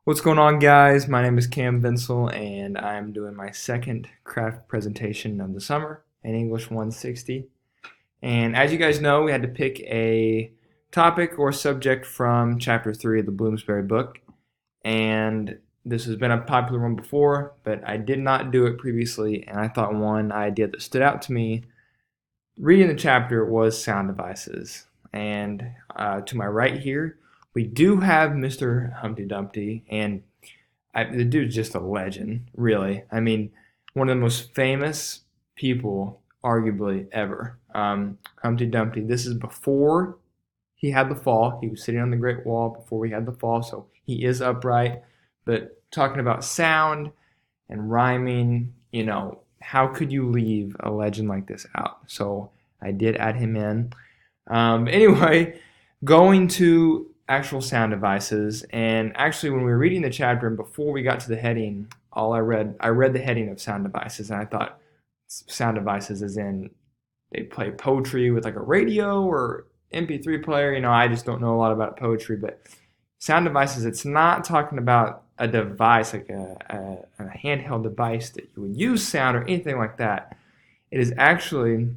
What's going on, guys? My name is Cam Vinsel, and I'm doing my second craft presentation of the summer in English 160. And as you guys know, we had to pick a topic or subject from Chapter 3 of the Bloomsbury book. And this has been a popular one before, but I did not do it previously, and I thought one idea that stood out to me reading the chapter was sound devices. And to my right here, we do have Mr. Humpty Dumpty, and the dude's just a legend, really. I mean, one of the most famous people, arguably, ever. Humpty Dumpty. This is before he had the fall. He was sitting on the Great Wall before he had the fall, so he is upright. But talking about sound and rhyming, how could you leave a legend like this out? So I did add him in. Anyway, going to actual sound devices, and actually when we were reading the chapter and before we got to the heading, I read the heading of sound devices, and I thought sound devices as in they play poetry with like a radio or MP3 player. I just don't know a lot about poetry, but sound devices, it's not talking about a device like a handheld device that you would use sound or anything like that. It is actually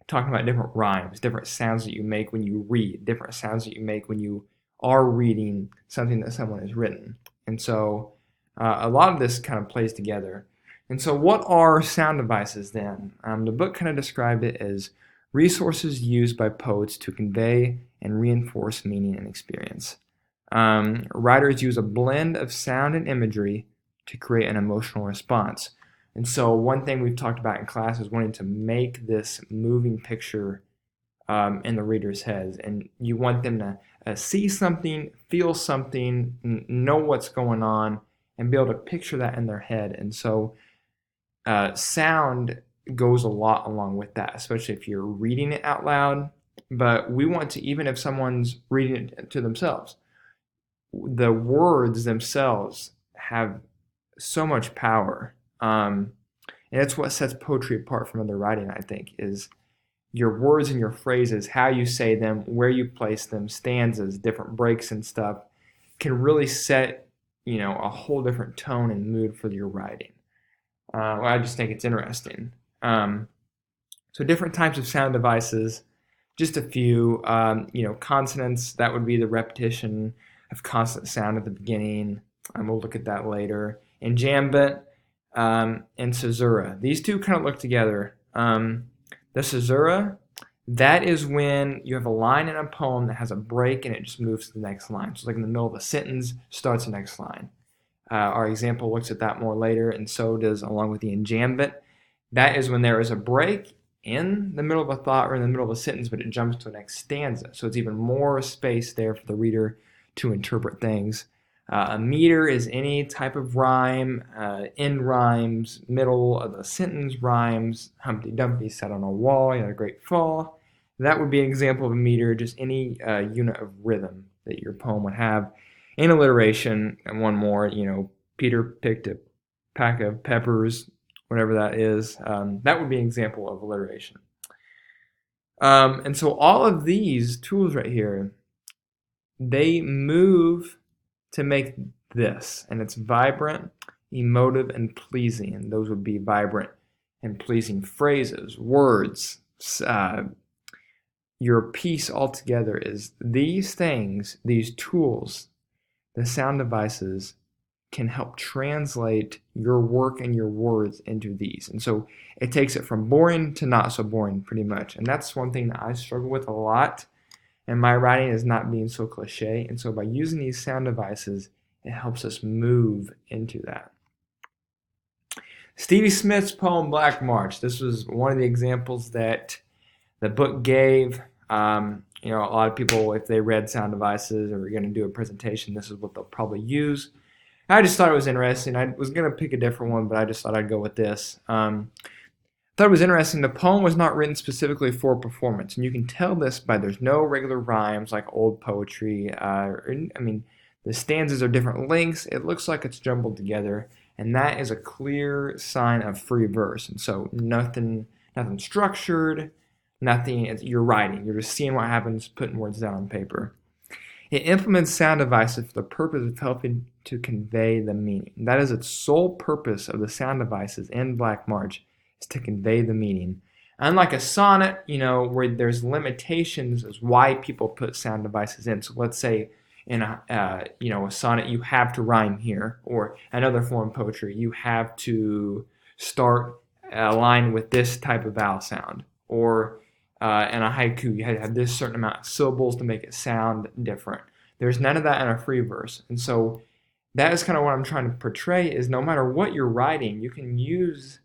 talking about different rhymes, different sounds that you make when you read, different sounds that you make when you are reading something that someone has written. And so a lot of this kind of plays together. And so, what are sound devices then? The book kind of described it as resources used by poets to convey and reinforce meaning and experience. Writers use a blend of sound and imagery to create an emotional response. And so, one thing we've talked about in class is wanting to make this moving picture in the reader's heads. And you want them to see something, feel something, know what's going on, and be able to picture that in their head. And so, sound goes a lot along with that, especially if you're reading it out loud. But we want to, even if someone's reading it to themselves, the words themselves have so much power. And it's what sets poetry apart from other writing, I think, is your words and your phrases, how you say them, where you place them, stanzas, different breaks and stuff, can really set, a whole different tone and mood for your writing. I just think it's interesting. So different types of sound devices, just a few. Consonants, that would be the repetition of constant sound at the beginning. We'll look at that later. And jambit and caesura. These two kind of look together. The caesura, that is when you have a line in a poem that has a break and it just moves to the next line. So like in the middle of a sentence, starts the next line. Our example looks at that more later, and so does along with the enjambment. That is when there is a break in the middle of a thought or in the middle of a sentence, but it jumps to the next stanza. So it's even more space there for the reader to interpret things. A meter is any type of rhyme, end rhymes, middle of the sentence rhymes. Humpty Dumpty sat on a wall, he had a great fall. That would be an example of a meter, just any unit of rhythm that your poem would have. In alliteration, and one more, Peter picked a pack of peppers, whatever that is. That would be an example of alliteration. And so all of these tools right here, they move to make this, and it's vibrant, emotive, and pleasing. And those would be vibrant and pleasing phrases, words. Your piece altogether is these things, these tools, the sound devices can help translate your work and your words into these. And so it takes it from boring to not so boring, pretty much. And that's one thing that I struggle with a lot in my writing, is not being so cliche. And so by using these sound devices, it helps us move into that. Stevie Smith's poem Black March. This was one of the examples that the book gave. A lot of people, if they read sound devices or are going to do a presentation, this is what they'll probably use. I just thought it was interesting. I was going to pick a different one, but I just thought I'd go with this. I thought it was interesting. The poem was not written specifically for performance, and you can tell this by there's no regular rhymes like old poetry. The stanzas are different lengths. It looks like it's jumbled together, and that is a clear sign of free verse. And so nothing structured, nothing. You're writing. You're just seeing what happens, putting words down on paper. It implements sound devices for the purpose of helping to convey the meaning. That is its sole purpose of the sound devices in Black March, is to convey the meaning. Unlike a sonnet, where there's limitations as why people put sound devices in. So let's say in a sonnet you have to rhyme here, or another form of poetry you have to start a line with this type of vowel sound, or in a haiku you had to have this certain amount of syllables to make it sound different. There's none of that in a free verse, and so that is kind of what I'm trying to portray, is no matter what you're writing, you can use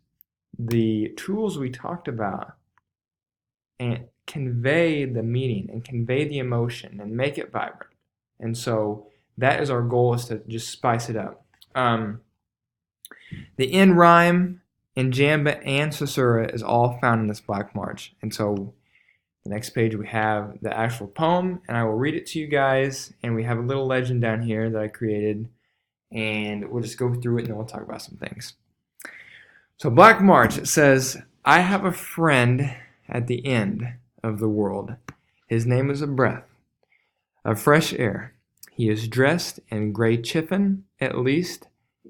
the tools we talked about and convey the meaning and convey the emotion and make it vibrant. And so that is our goal, is to just spice it up. The end rhyme, enjambment, and caesura is all found in this Black March. And so the next page we have the actual poem, and I will read it to you guys, and we have a little legend down here that I created, and we'll just go through it and then we'll talk about some things. So Black March, it says, I have a friend at the end of the world. His name is a breath of fresh air. He is dressed in gray chiffon, at least.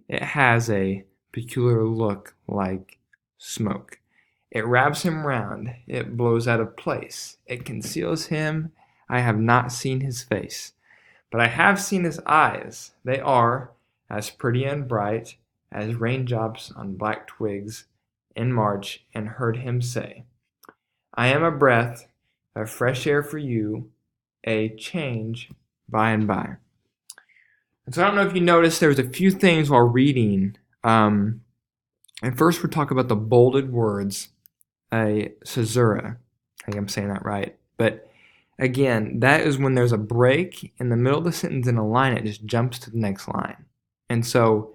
It has a peculiar look like smoke. It wraps him round. It blows out of place. It conceals him. I have not seen his face, but I have seen his eyes. They are as pretty and bright as raindrops on black twigs in March, and heard him say, I am a breath of fresh air for you, a change by and by. And so I don't know if you noticed, there was a few things while reading. And first we'll talk about the bolded words, a caesura. I think I'm saying that right. But again, that is when there's a break in the middle of the sentence in a line, it just jumps to the next line. And so,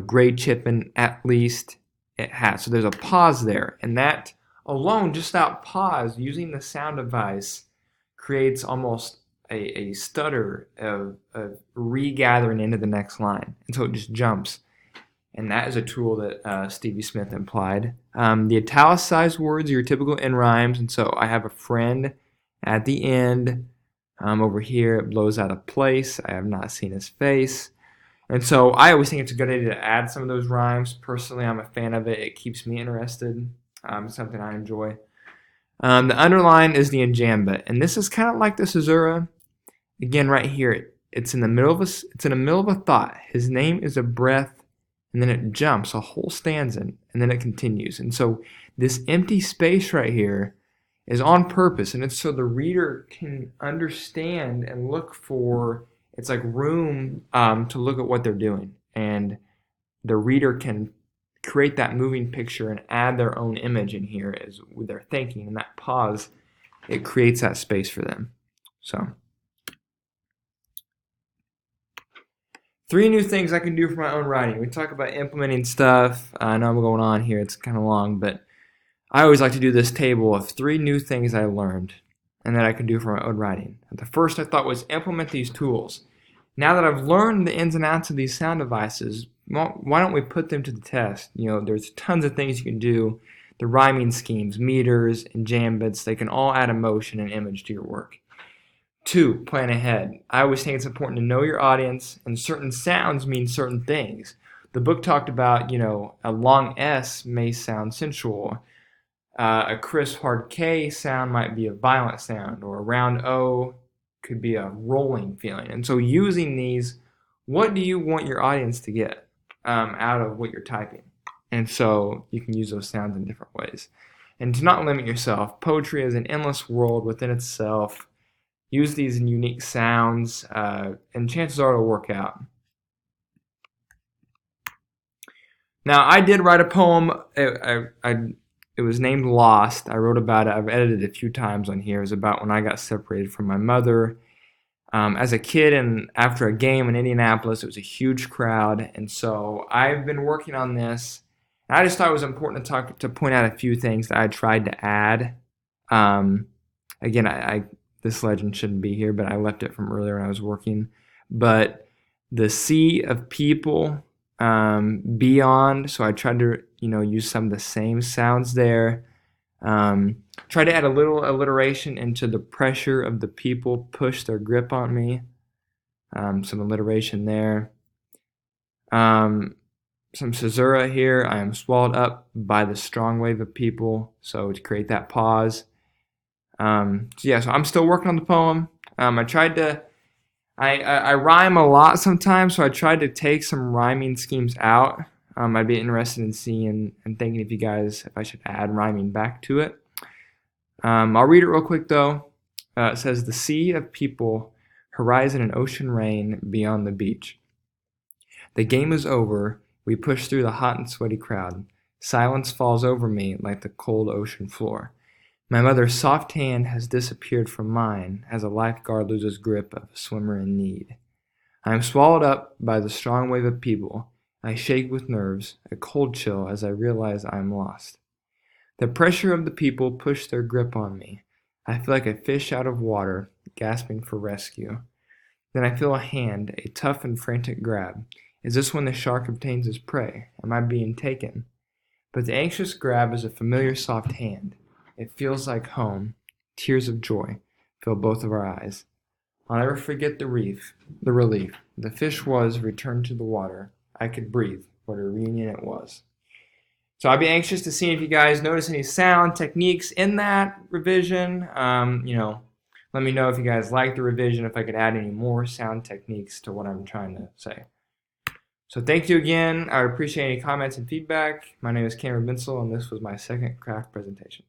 gray chipping, at least it has. So there's a pause there. And that alone, just that pause, using the sound device, creates almost a stutter of regathering into the next line. And so it just jumps. And that is a tool that Stevie Smith implied. The italicized words are your typical end rhymes. And so I have a friend at the end. Over here, it blows out of place. I have not seen his face. And so I always think it's a good idea to add some of those rhymes. Personally, I'm a fan of it. It keeps me interested. It's something I enjoy. The underline is the enjambment. And this is kind of like the caesura. Again, right here, it's in the middle of a thought. His name is a breath. And then it jumps a whole stanza, and then it continues. And so this empty space right here is on purpose, and it's so the reader can understand and look for, it's like room to look at what they're doing. And the reader can create that moving picture and add their own image in here as they're thinking. And that pause, it creates that space for them. So 3 new things I can do for my own writing. We talk about implementing stuff. I know I'm going on here. It's kind of long, but I always like to do this table of 3 new things I learned and that I can do for my own writing. And the first I thought was implement these tools. Now that I've learned the ins and outs of these sound devices, why don't we put them to the test? There's tons of things you can do. The rhyming schemes, meters, and jambits, they can all add emotion and image to your work. 2, plan ahead. I always think it's important to know your audience, and certain sounds mean certain things. The book talked about, a long S may sound sensual. A crisp, hard K sound might be a violent sound, or a round O could be a rolling feeling. And so using these, what do you want your audience to get out of what you're typing? And so you can use those sounds in different ways. And to not limit yourself. Poetry is an endless world within itself. Use these unique sounds, and chances are it'll work out. Now, I did write a poem. It was named Lost. I wrote about it. I've edited it a few times on here. It was about when I got separated from my mother. As a kid and after a game in Indianapolis, it was a huge crowd. And so I've been working on this. And I just thought it was important to point out a few things that I tried to add. Again, this legend shouldn't be here, but I left it from earlier when I was working. But the sea of people, beyond, so I tried to use some of the same sounds there. Try to add a little alliteration into the pressure of the people push their grip on me. Some alliteration there. Some caesura here. I am swallowed up by the strong wave of people. So to create that pause. So I'm still working on the poem. I rhyme a lot sometimes, so I tried to take some rhyming schemes out. I'd be interested in seeing and thinking if I should add rhyming back to it. I'll read it real quick though. It says, the sea of people, horizon and ocean rain beyond the beach. The game is over. We push through the hot and sweaty crowd. Silence falls over me like the cold ocean floor. My mother's soft hand has disappeared from mine as a lifeguard loses grip of a swimmer in need. I am swallowed up by the strong wave of people. I shake with nerves, a cold chill as I realize I am lost. The pressure of the people push their grip on me. I feel like a fish out of water, gasping for rescue. Then I feel a hand, a tough and frantic grab. Is this when the shark obtains his prey? Am I being taken? But the anxious grab is a familiar soft hand. It feels like home. Tears of joy fill both of our eyes. I'll never forget the relief. The fish was returned to the water. I could breathe. What a reunion it was. So I'd be anxious to see if you guys notice any sound techniques in that revision. Let me know if you guys like the revision, if I could add any more sound techniques to what I'm trying to say. So thank you again. I appreciate any comments and feedback. My name is Cameron Bensel, and this was my second craft presentation.